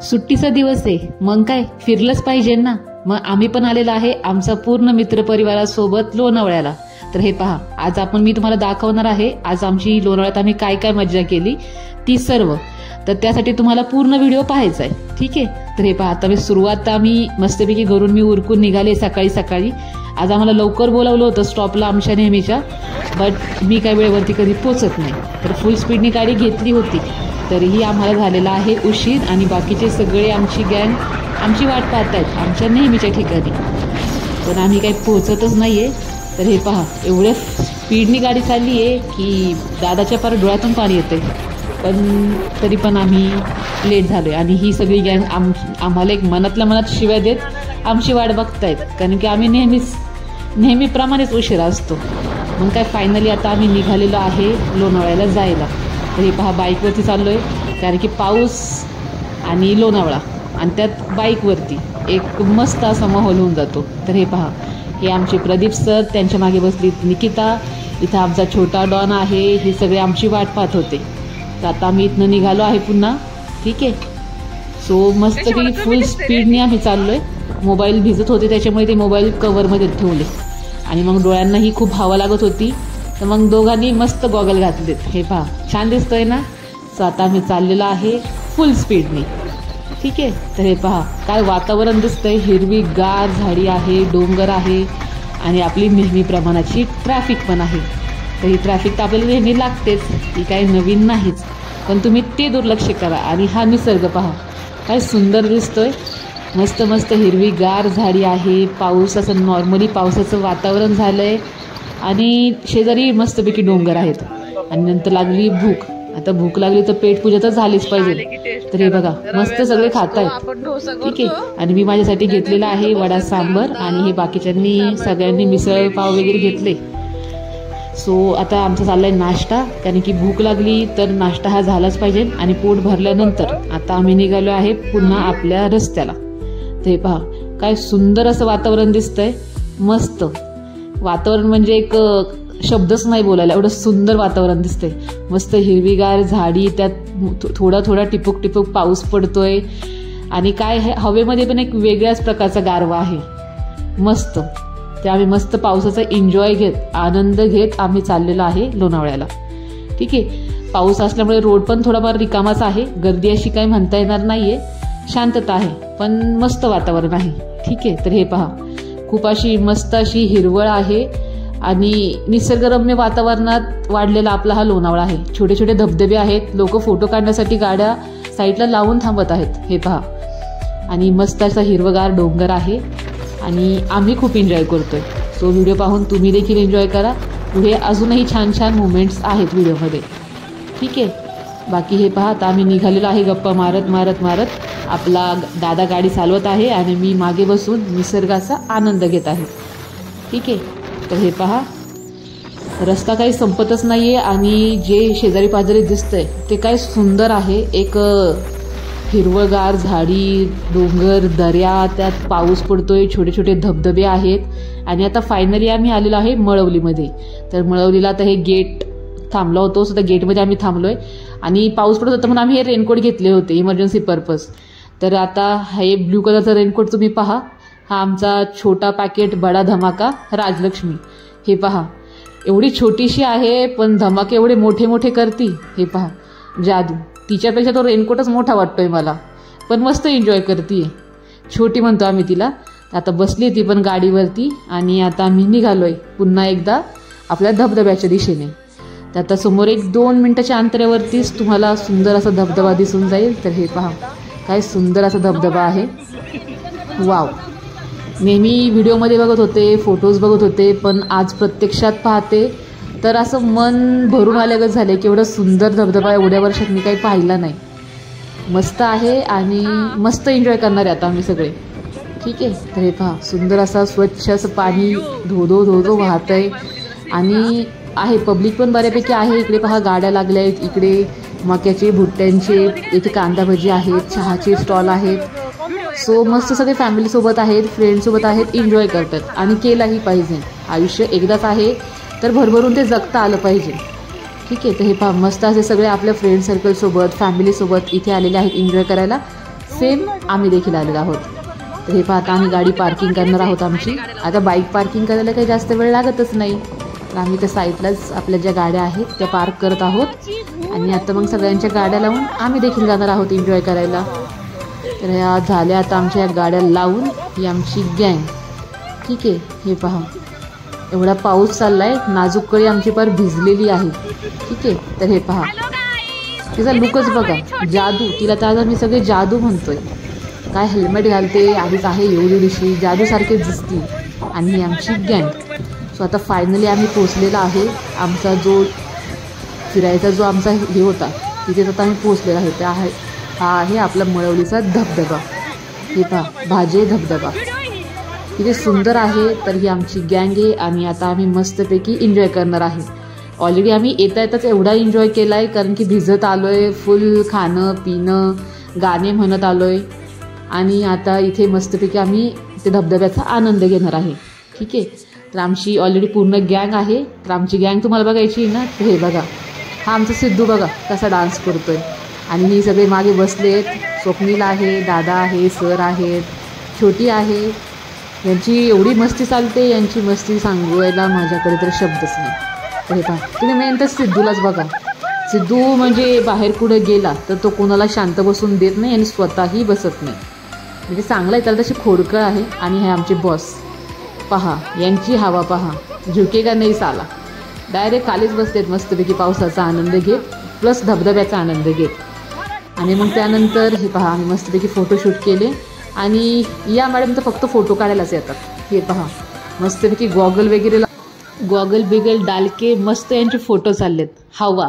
सुट्टीचा दिवस आहे, मग काय फिरलंच पाहिजे ना. मग आम्ही पण आलेला आहे आमचा पूर्ण मित्रपरिवारासोबत लोणावळ्याला. तर हे पहा, आज मी तुम्हाला दाखवणार आहे आज आमची लोणावळ्यात आम्ही काय काय मज्जा केली ती सर्व. तर त्यासाठी तुम्हाला पूर्ण व्हिडिओ पाहायचा आहे, ठीक आहे. तर हे पहा, आता सुरुवात आम्ही मस्तपैकी घरून मी उरकून निघाले सकाळी सकाळी. आज आम्हाला लवकर बोलावलं होतं स्टॉपला आमच्या नेहमीच्या, बट मी काही वेळेवरती कधी पोचत नाही. तर फुल स्पीडनी गाडी घेतली होती, तरीही आम्हाला झालेला आहे उशीर. आणि बाकीचे सगळे आमची गँग आमची वाट पाहत आहेत आमच्या नेहमीच्या ठिकाणी, पण आम्ही काही पोचतच नाहीये. तर हे पहा, एवढ्या स्पीडनी गाडी चालली आहे की दादाच्या पार डोळ्यातून पाणी येते, पण तरी पण आम्ही लेट झालोय. आणि ही सगळी गँग आम्हाला एक मनातल्या मनात शिव्या देत आमची वाट बघतायत, कारण की आम्ही नेहमीप्रमाणेच उशिरा असतो. मग काय फायनली आता आम्ही निघालेलो आहे लोणावळ्याला जायला. तर हे पहा, बाईकवरती चाललोय, कारण की पाऊस आणि लोणावळा आणि त्यात बाईकवरती एक मस्त असा माहोल होऊन जातो. तर हे पहा, हे आमचे प्रदीप सर, त्यांच्या मागे बसली निकिता, इथं आमचा छोटा डॉन आहे. हे सगळे आमची वाट पाहत होते. तर आता आम्ही इथनं निघालो आहे पुन्हा, ठीक आहे. सो मस्तपैकी फुल स्पीडने आम्ही चाललोय. मोबाईल भिजत होते त्याच्यामुळे ते मोबाईल कव्हरमध्ये ठेवले आणि मग डोळ्यांनाही खूप हवा लागत होती, तर मग दोघांनी मस्त गॉगल घातलेत. हे पहा, छान दिसतंय ना. सो आता आम्ही चाललेलो आहे फुल स्पीडने, ठीक आहे. तर हे पहा, काय वातावरण दिसतंय, हिरवी गार झाडी आहे, डोंगर आहे आणि आपली नेहमी प्रमाणाची ट्रॅफिक पण आहे. तर ही ट्रॅफिक तर आपल्याला नेहमी लागतेच, ती काही नवीन नाहीच, पण तुम्ही ते दुर्लक्ष करा. आणि हा निसर्ग पहा, काय सुंदर दिसतोय, मस्त मस्त हिरवी गार झाडी आहे. पाऊस, असं नॉर्मली पावसाचं वातावरण झालंय आणि शेजारी मस्तपैकी डोंगर आहेत. आणि नंतर लागली भूक. आता भूक लागली तर पेटपूजा तर झालीच पाहिजे. तर हे बघा, मस्त सगळे खात आहेत, ठीक आहे. आणि मी माझ्यासाठी घेतलेला आहे वडा सांबर आणि हे बाकीच्यांनी सगळ्यांनी मिसळ पाव वगैरे घेतले. सो आता आमचा चाललाय नाश्ता, कारण की भूक लागली तर नाश्ता हा झालाच पाहिजे. आणि पोट भरल्यानंतर आता आम्ही निघालो आहे पुन्हा आपल्या रस्त्याला. ते पहा, काय सुंदर असं वातावरण दिसतंय, मस्त वातावरण, म्हणजे एक शब्दच नाही बोलायला, एवढं सुंदर वातावरण दिसतंय. मस्त हिरवीगार झाडी, त्यात थोडा थोडा टिपूक टिपूक पाऊस पडतोय आणि काय हवेमध्ये पण एक वेगळ्याच प्रकारचा गारवा आहे, मस्त. ते आम्ही मस्त पावसाचा एन्जॉय घेत, आनंद घेत आम्ही चाललेलो आहे लोणावळ्याला, ठीक आहे. पाऊस असल्यामुळे रोड पण थोडाफार रिकामाच आहे, गर्दी अशी काही म्हणता येणार नाहीये, शांतता आहे, पण मस्त वातावरण आहे, ठीक आहे. तर हे पहा, खूप अशी मस्त अशी हिरवळ आहे आणि निसर्गरम्य वातावरणात वाढलेला आपला हा लोणावळा आहे. छोटे छोटे धबधबे आहेत, लोक फोटो काढण्यासाठी गाड्या साईडला लावून थांबत आहेत, हे पहा. आणि मस्त असा हिरवगार डोंगर आहे आणि आम्ही खूप एन्जॉय करतोय. सो व्हिडिओ पाहून तुम्ही देखील एन्जॉय करा. पुढे अजूनही छान छान मुवमेंट्स आहेत व्हिडिओमध्ये, ठीक आहे. बाकी हे पहा, आता आम्ही निघालेलो आहे गप्पा मारत मारत मारत. आपला दादा गाडी चालवत आहे आणि मी मागे बसून निसर्गाचा आनंद घेत आहे, ठीक आहे. तर हे पहा, रस्ता काही संपतच नाहीये आणि जे शेजारी पाजारी दिसतंय ते काय सुंदर आहे. एक हिरवळगार झाडी, डोंगर, दर्या, त्यात पाऊस पडतोय, छोटे छोटे धबधबे आहेत. आणि आता फायनली आम्ही आलेलो आहे मळवलीमध्ये. तर मळवलीला आता हे गेट थांबलो होतो, तर गेटमध्ये आम्ही थांबलोय आणि पाऊस पडत होता म्हणून आम्ही हे रेनकोट घेतले होते इमर्जन्सी पर्पज. तर आता हे ब्ल्यू कलरचा रेनकोट तुम्ही पहा, हा आमचा छोटा पॅकेट बडा धमाका राजलक्ष्मी. हे पहा, एवढी छोटीशी आहे पण धमाके एवढे मोठे मोठे करती. हे पहा, जादू. तिच्यापेक्षा तो रेनकोटच मोठा वाटतोय मला, पण मस्त एन्जॉय करते, छोटी म्हणतो आम्ही तिला. आता बसली ती पण गाडीवरती आणि आता आम्ही निघालोय पुन्हा एकदा आपल्या धबधब्याच्या दिशेने. तर आता समोर एक 2 मिनिटाच्या अंतरावरतीच तुम्हाला सुंदर असा धबधबा दिसून जाईल. तर हे पहा, काय सुंदर असा धबधबा आहे, वाव. नेहमी व्हिडिओमध्ये बघत होते, फोटोज बघत होते, पण आज प्रत्यक्षात पाहते तर असं मन भरून आल्यागत झाले की एवढा सुंदर धबधबा एवढ्या वर्षात मी काही पाहिला नाही. मस्त आहे आणि मस्त एन्जॉय करणार आहे आता आम्ही सगळे, ठीक आहे. तर हे पहा, सुंदर असा स्वच्छ असं पाणी धोधो धोधो वाहत आहे आणि आहे पब्लिक पण बऱ्यापैकी आहे. इकडे पहा, गाड्या लागल्या आहेत, इकडे मक्याचे, भुट्ट्यांचे, इथे कांदा भजी आहेत, चहाचे स्टॉल आहेत. सो मस्त सगळे फॅमिलीसोबत आहेत, फ्रेंडसोबत आहेत, एन्जॉय करतात आणि केलाही पाहिजे. आयुष्य एकदाच आहे तर भरभरून ते जगता आलं पाहिजे, ठीक आहे. तर हे पहा, मस्त असे सगळे आपल्या फ्रेंड सर्कलसोबत, फॅमिलीसोबत इथे आलेले आहेत एन्जॉय करायला. सेम आम्ही देखील आलेलो आहोत. तर हे पाहता आम्ही गाडी पार्किंग करणार आहोत आमची. आता बाईक पार्किंग करायला काही जास्त वेळ लागतच नाही, तर आम्ही त्या साईडलाच आपल्या ज्या गाड्या आहेत त्या पार्क करत आहोत. आणि आता मग सगळ्यांच्या गाड्या लावून आम्ही देखील जाणार आहोत एन्जॉय करायला. तर ह्या झाल्या आता आमच्या गाड्या लावून, ही आमची गँग. ठीक आहे, हे पहा एवढा पाऊस चाललाय, नाजूक कळी आमची पार भिजलेली आहे. ठीक आहे, तर हे पहा तिचा लुकच बघा, जादू. तिला तर आज आम्ही सगळे जादू म्हणतोय. काय हेल्मेट घालते, आधीच आहे एवढी जादूसारखीच दिसती. आणि ही आमची गँग. सो आता फायनली आम्ही पोचलेला आहे. आमचा जो फिरायचा जो आमचा हे होता तिथेच आता आम्ही पोचलेला आहे. त्या हा आहे आपला मळवलीचा धबधबा. हे पहा भाजे धबधबा किती सुंदर आहे. तर ही आमची गँग आहे आणि आता आम्ही मस्तपैकी एन्जॉय करणार आहे. ऑलरेडी आम्ही येता येताच एवढा एन्जॉय केला आहे, कारण की भिजत आलो आहे, फुल खाणं पिणं गाणे म्हणत आलो आहे. आणि आता इथे मस्तपैकी आम्ही ते धबधब्याचा आनंद घेणार आहे. ठीक आहे, तर आमची ऑलरेडी पूर्ण गँग आहे. तर आमची गँग तुम्हाला बघायची ना, तर हे बघा हा आमचा सिद्धू बघा कसा डान्स करतोय. आणि ही सगळे मागे बसलेत. स्वप्नील आहे, दादा आहे, सर आहेत, छोटी आहे. यांची एवढी मस्ती चालते, यांची मस्ती सांगायला माझ्याकडे तर शब्दच नाही. तर हे पहा तुम्ही मेन तर सिद्धूलाच बघा. सिद्धू म्हणजे बाहेर कुठे गेला तर तो कोणाला शांत बसून देत नाही आणि स्वतःही बसत नाही. म्हणजे चांगला आहे, त्याला तशी खोडकळ आहे. आणि हे आमचे बॉस पहा, यांची हवा पहा, झुकेगा नाही साला. डायरेक्ट खालीच बसतेत मस्तपैकी पावसाचा आनंद घेत प्लस धबधब्याचा आनंद घेत. आणि मग त्यानंतर हे पहा आम्ही मस्तपैकी फोटोशूट केले. आणि या मॅडम तर फक्त फोटो काढायलाच येतात. हे पहा मस्तपैकी गॉगल वगैरे गॉगल बिगल डालके मस्त यांचे फोटो चाललेत हवा.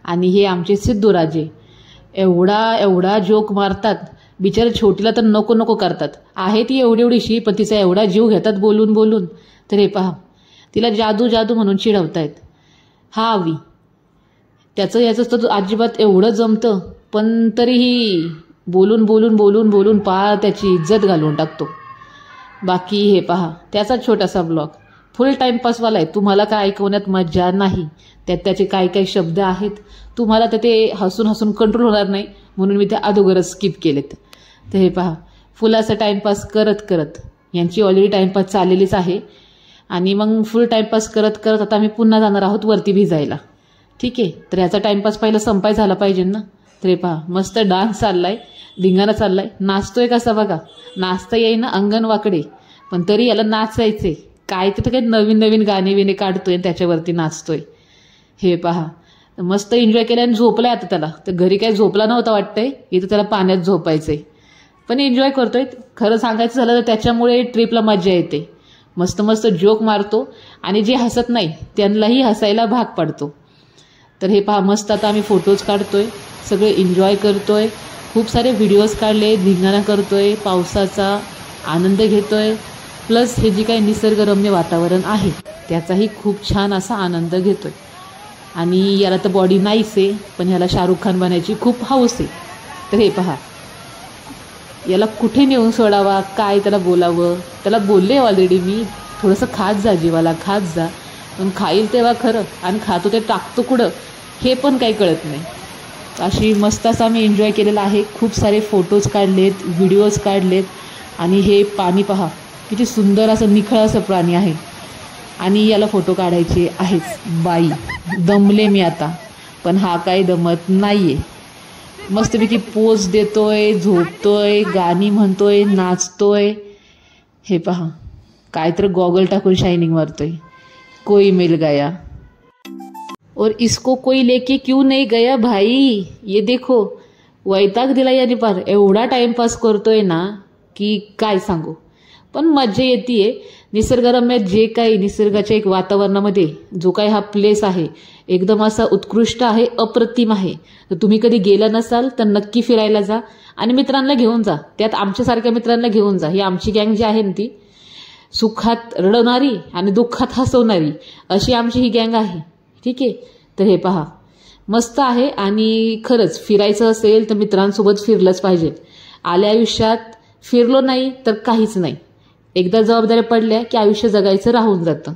आणि हे आमचे सिद्धूराजे एवढा जोक मारतात. बिचारे छोटीला तर नको नको करतात. आहे ती एवढीशी पण तिचा एवढा जीव घेतात बोलून बोलून. तर हे पहा तिला जादू जादू म्हणून चिडवतायत. हा आवी त्याचं याचं तर अजिबात एवढं जमतं, पण तरीही बोलून बोलून बोलून बोलून पार त्याची इज्जत घालवून टाकतो. बाकी हे पहा त्याचा छोटासा ब्लॉग फुल टाईमपासवाला आहे. तुम्हाला काय ऐकवण्यात मजा नाही. त्यात त्याचे काय काय शब्द आहेत, तुम्हाला तर ते हसून हसून कंट्रोल होणार नाही, म्हणून मी ते अगोदरच स्किप केलेत. तर हे पहा फुलाचा टाईमपास करत करत यांची ऑलरेडी टाईमपास चाललेलीच आहे. आणि मग फुल टाईमपास करत करत आता आम्ही पुन्हा जाणार आहोत वरती भिजायला. ठीक आहे, तर याचा टाईमपास पहिला संपाय झाला पाहिजे ना. तर हे पहा मस्त डान्स चाललाय, धिंगाणा चाललाय, नाचतोय कसा बघा. नाचता येईना अंगण वाकडे, पण तरी याला नाचायचे. काय तर काही नवीन नवीन गाणे विणे काढतोय आणि त्याच्यावरती नाचतोय. हे पहा मस्त एन्जॉय केला आणि झोपलाय आता त्याला. तर घरी काही झोपला नव्हता वाटतंय, इथं त्याला पाण्यात झोपायचंय, पण एन्जॉय करतोय. खरं सांगायचं झालं तर त्याच्यामुळे ट्रिपला मजा येते. मस्त मस्त जोक मारतो आणि जे हसत नाही त्यांनाही हसायला भाग पडतो. तर हे पहा मस्त आता आम्ही फोटोज काढतोय, सगळे एन्जॉय करतोय, खूप सारे व्हिडिओज काढले, धिंगाणा करतोय, पावसाचा आनंद घेतोय, प्लस हे जे काही निसर्गरम्य वातावरण आहे त्याचाही खूप छान असा आनंद घेतोय. आणि याला तर बॉडी नाहीच आहे, पण ह्याला शाहरुख खान बनायची खूप हौस आहे. तर हे पहा याला कुठे नेऊन सोडावा, काय त्याला बोलावं. त्याला बोलले ऑलरेडी मी, थोडंसं खात जा जीवाला, खात जा. पण खाईल तेव्हा खरं, आणि खातो ते टाकतो कुठं हे पण काही कळत नाही. अशी मस्त असं आम्ही एन्जॉय केलेला आहे. खूप सारे फोटोज काढलेत, व्हिडिओज काढलेत. आणि हे पाणी पहा किती सुंदर असं निखळ असं पाणी आहे. आणि याला फोटो काढायचे आहेच. बाई दमले मी आता, पण हा काही दमत नाहीये. मस्तपैकी पोज देतोय, झोपतोय, गाणी म्हणतोय, नाचतोय. हे पहा काय तर गॉगल टाकून शायनिंग मारतोय. कोई मिल गया और इसको कोई लेके क्यों नहीं गया भाई. ये देखो वैताग दिला याने पार. एवढा टाइमपास करतोय ना की काय सांगू. पण मजा येते. निसर्गरम्य जे काही निसर्गाच्या एक वातावरणामध्ये जो काही हा प्लेस आहे एकदम असा उत्कृष्ट आहे, अप्रतिम आहे. तर तुम्ही कधी गेला नसाल तर नक्की फिरायला जा आणि मित्रांना घेऊन जा. त्यात आमच्यासारख्या मित्रांना घेऊन जा. ही आमची गँग जी आहे ना ती सुखात रडवणारी आणि दुःखात हसवणारी अशी आमची ही गँग आहे. ठीक आहे, तर हे पहा मस्त आहे. आणि खरंच फिरायचं असेल तर मित्रांसोबत फिरलंच पाहिजे. आल्या आयुष्यात फिरलो नाही तर काहीच नाही. एकदा जबाबदाऱ्या पडल्या की आयुष्य जगायचं राहून जातं.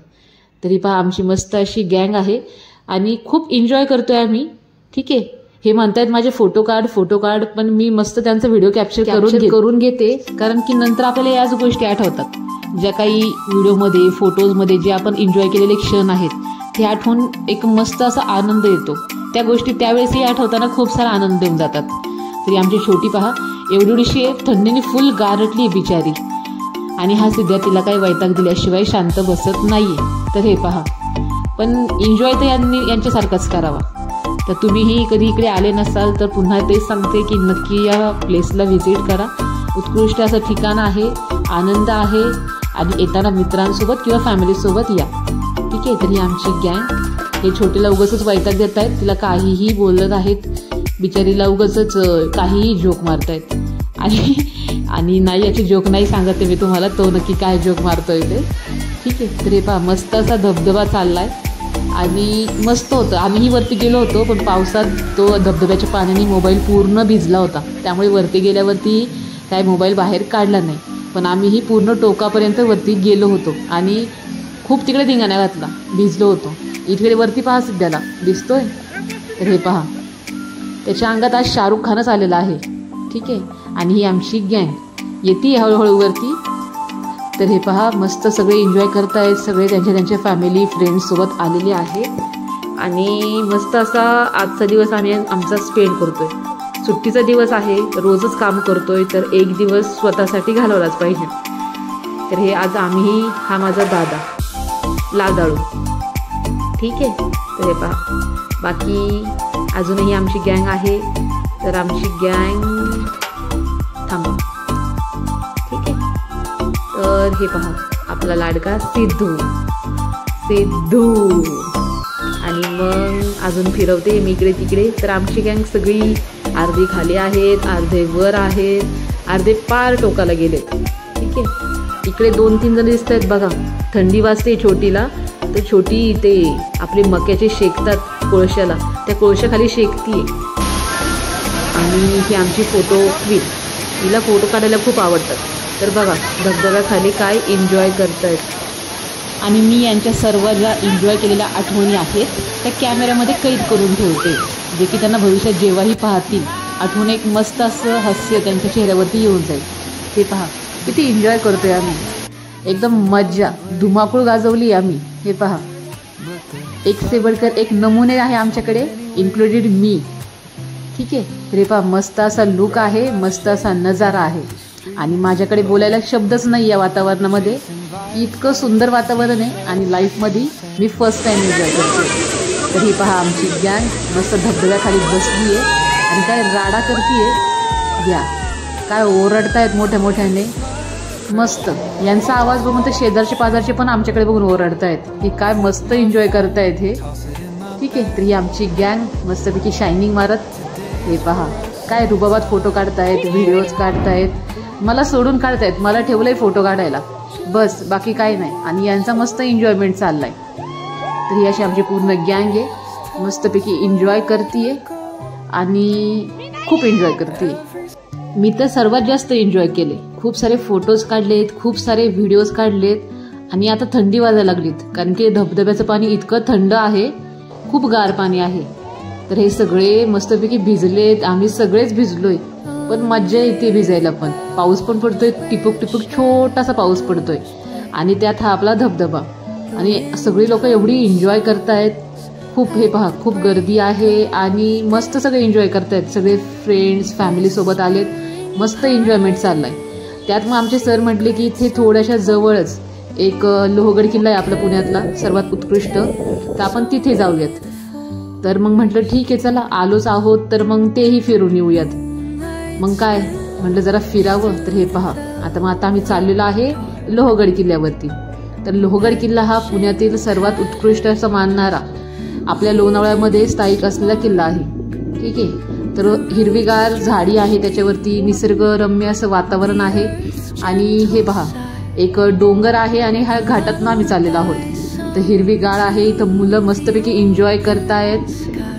तरी पहा आमची मस्त अशी गँग आहे आणि खूप एन्जॉय करतोय आम्ही. ठीक आहे, हे म्हणतायत माझे फोटो काढ, पण मी मस्त त्यांचा व्हिडिओ कॅप्चर करून घेते, कारण की नंतर आपल्याला याच गोष्टी आठवतात, ज्या काही व्हिडिओमध्ये फोटोजमध्ये जे आपण एन्जॉय केलेले क्षण आहेत ते आठवून एक मस्त असा आनंद येतो. त्या गोष्टी त्यावेळेसही आठवताना खूप सारा आनंद येऊन जातात. तरी आमची छोटी पहा एवढीशी थंडीने फुल गारटली बिचारी, आणि हा सिद्ध्या तिला काही वैताग दिल्याशिवाय शांत बसत नाहीये. तर हे पहा, पण एन्जॉय तर यांच्यासारखाच करावा. तर तुम्हीही कधी इकडे आले नसाल तर पुन्हा तेच सांगते की नक्की या प्लेसला व्हिजिट करा. उत्कृष्ट असं ठिकाण आहे, आनंद आहे, आणि येताना मित्रांसोबत किंवा फॅमिलीसोबत या. ठीक आहे. तर ही आमची गँग, हे छोटीला उगाचच वैताग देत आहेत, तिला काहीही बोलत आहेत, बिचारीला उगाचच काहीही जोक मारतायत. आणि नाही, याची जोक नाही सांगते मी तुम्हाला, तो नक्की काय जोक मारतोय ते. ठीक आहे. तर हे पहा मस्त असा धबधबा चाललाय आणि मस्त होतं. आम्हीही वरती गेलो होतो, पण पावसात तो धबधब्याच्या पाण्याने मोबाईल पूर्ण भिजला होता, त्यामुळे वरती गेल्यावरती काय मोबाईल बाहेर काढला नाही. पण आम्हीही पूर्ण टोकापर्यंत वरती गेलो होतो आणि खूप तिकडे धिंगाणा घातला, भिजलो होतो. इकडे वरती पहा सिद्ध्याला दिसतोय. तर हे पहा त्याच्या अंगात आज शाहरुख खानच आलेला आहे. ठीक आहे. आणि ही आमची गँग येते हळूहळू वरती. तर हे पहा मस्त सगळे एन्जॉय करतायत, सगळे त्यांच्या फॅमिली फ्रेंड्ससोबत आलेले आहे, आणि मस्त असा आजचा दिवस आम्ही आमचा स्पेंड करतोय. सुट्टीचा दिवस आहे, रोजच काम करतोय, तर एक दिवस स्वतःसाठी घालवलाच पाहिजे. तर हे आज आम्ही, हा माझा दादा लाजाळू. ठीक आहे. तर हे पहा बाकी अजूनही आमची गँग आहे. तर आमची गँग थांबा. ठीक आहे. तर हे पहा आपला लाडका सिद्धू, आणि मग अजून फिरवते मी इकडे तिकडे. तर आमची गँग सगळी अर्धे खाली आहेत, अर्धे वर आहेत, अर्धे पार टोकाला गेलेत. ठीक आहे. इकडे 2-3 जण दिसत आहेत बघा. थंडी वाजते छोटीला, तर छोटी ते आपले मक्याचे शेकतात कोळशाला, त्या कोळशाखाली शेकतीये. आणि ही आमची फोटो क्वीन, हिला फोटो काढायला खूप आवडतात. तर बघा धबधब्याखाली काय एन्जॉय करतायत. आणि मी यांच्या सर्व ज्या एन्जॉय केलेल्या आठवणी आहेत त्या कॅमेऱ्यामध्ये कैद करून ठेवते, जे की त्यांना भविष्यात जेव्हाही पाहतील आठवण एक मस्त असं हास्य त्यांच्या चेहऱ्यावरती येऊन जाईल. ते पहा किती एन्जॉय करतोय आम्ही, एकदम मज्जा धुमाकूळ गाजवली आम्ही. हे पहा एक से बढ़कर एक नमुने आहे आमच्याकडे, इन्क्लुडेड मी. ठीक आहे. तर पहा मस्त असा लुक आहे, मस्त असा नजारा आहे, आणि माझ्याकडे बोलायला शब्दच नाही या वातावरणामध्ये. इतकं सुंदर वातावरण आहे, आणि लाईफमध्ये मी फर्स्ट टाइम एन्जॉय करते. तर ही पहा आमची गँग मस्त धबधब्याखाली बसली आहे आणि काय राडा करतीये. घ्या काय ओरडतायत मोठ्या मोठ्याने, मस्त. यांचा आवाज बघून तर शेजारचे पाजारचे पण आमच्याकडे बघून ओरडतायत की काय मस्त एन्जॉय करतायत हे. ठीक आहे. तर ही आमची गँग मस्तपैकी शायनिंग मारत. हे पहा काय रुबाबात फोटो काढतायत, व्हिडिओज काढतायत, मला सोडून काढतायत, मला ठेवलंय फोटो काढायला बस, बाकी काही नाही. आणि यांचा मस्त एन्जॉयमेंट चाललाय. तर ही अशी आमची पूर्ण गँग आहे, मस्तपैकी एन्जॉय करतीये आणि खूप एन्जॉय करते. मी तर सर्वात जास्त एन्जॉय केले, खूप सारे फोटोज काढलेत, खूप सारे व्हिडिओज काढलेत. आणि आता थंडी वाजायला लागलीत, कारण की धबधब्याचं पाणी इतकं थंड आहे, खूप गार पाणी आहे. तर हे सगळे मस्तपैकी भिजलेत, आम्ही सगळेच भिजलोय, पण मज्जा येते भिजायला. पण पाऊस पण पडतोय, टिपूक टिपूक छोटासा पाऊस पडतोय, आणि त्यात हा आपला धबधबा, आणि सगळी लोक एवढी एन्जॉय करतायत. खूप हे पहा खूप गर्दी आहे, आणि मस्त सगळे एन्जॉय करतायत, सगळे फ्रेंड्स फॅमिलीसोबत आलेत, मस्त एन्जॉयमेंट चाललाय. त्यात मग आमचे सर म्हटले की इथे थोड्याशा जवळच एक लोहगड किल्ला आहे आपला पुण्यातला सर्वात उत्कृष्ट, तर आपण तिथे जाऊयात. तर मग म्हटलं ठीक आहे चला, आलोच आहोत तर मग तेही फिरून येऊयात. मग काय म्हटलं जरा फिरावं. तर हे पहा आता आम्ही चाललेलो आहे लोहगड किल्ल्यावरती. तर लोहगड किल्ला हा पुण्यातील सर्वात उत्कृष्ट असं मानणारा आपल्या लोणावळ्यामध्ये स्थायिक असलेला किल्ला आहे. ठीक आहे. तर हिरवीगार झाडी आहे, त्याच्यावरती निसर्गरम्य असं वातावरण आहे, आणि हे पहा एक डोंगर आहे, आणि ह्या घाटातून आम्ही चाललेलो आहोत. तर हिरवीगार आहे, इथं मुलं मस्तपैकी एन्जॉय करतायत,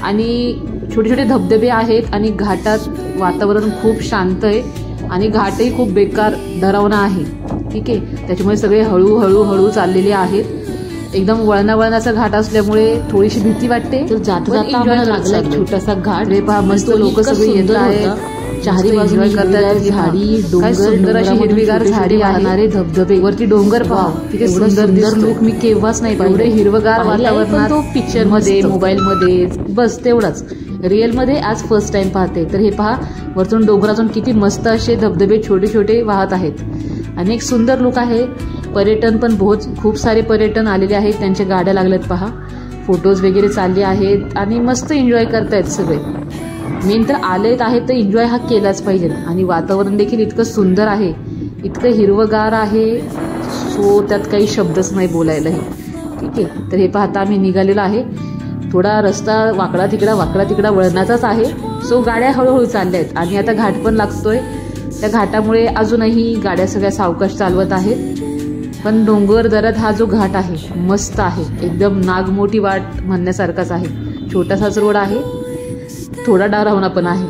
आणि छोटे छोटे धबधबे आहेत, आणि घाटात वातावरण खूप शांत आहे, आणि घाटही खूप बेकार डरावना आहे. ठीक आहे. त्याच्यामुळे सगळे हळूहळू चाललेले आहेत. एकदम वळणाचा घाट असल्यामुळे थोडीशी भीती वाटते. तर जाता जाता आम्हाला लागला छोटासा घाट. रे पहा मस्त लोक सगळे येत आहेत, चारी बाजूने करतात, झाडी डोंगर, सुंदर अशी हिरवीगार झाडी वाहणारे धबधबे, वरती डोंगर पहा किती सुंदर लुक मी केव्हाच नाही पाहिजे. हिरवगार वातावरणात तो पिक्चर मध्ये मोबाईल मध्ये बस तेवढाच, रिअल मध्ये आज फर्स्ट टाइम पाहते. तर हे पहा वरतून डोंगरातून किती मस्त असे धबधबे छोटे छोटे वाहत आहेत आणि एक सुंदर लुक आहे. पर्यटन पण खूप सारे पर्यटन आलेले आहेत, त्यांच्या गाड्या लागल्यात पहा, फोटोज वगैरे चालले आहेत आणि मस्त एन्जॉय करतायत सगळे. मेन तर आलेत आहेत तर एन्जॉय हा केलाच पाहिजे. आणि वातावरण देखील इतकं सुंदर आहे, इतकं हिरवगार आहे, सो त्यात काही शब्दच नाही बोलायलाही. ठीक आहे, तर हे पाहता आम्ही निघालेलो आहे. थोडा रस्ता वाकडा तिकडा वळणाचाच आहे, सो गाड्या हळूहळू चालल्या आहेत आणि आता घाट पण लागतोय. त्या घाटामुळे अजूनही गाड्या सगळ्या सावकाश चालवत आहेत. पण डोंगर दऱ्यात हा जो घाट आहे मस्त आहे, एकदम नागमोठी वाट म्हणण्यासारखाच आहे. छोटासाच रोड आहे, थोडा डरावना पण आहे.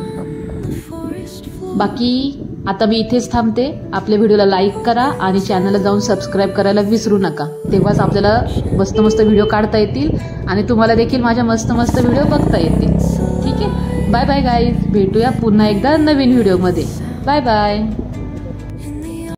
बाकी आता मी इथेच थांबते. आपल्या व्हिडिओला लाईक करा आणि चॅनलला जाऊन सबस्क्राईब करायला विसरू नका. तेव्हाच आपल्याला मस्त मस्त व्हिडिओ काढता येतील आणि तुम्हाला देखील माझ्या मस्त मस्त व्हिडिओ बघता येतील. ठीक आहे, बाय बाय गाईज, भेटूया पुन्हा एकदा नवीन व्हिडिओमध्ये. Bye bye.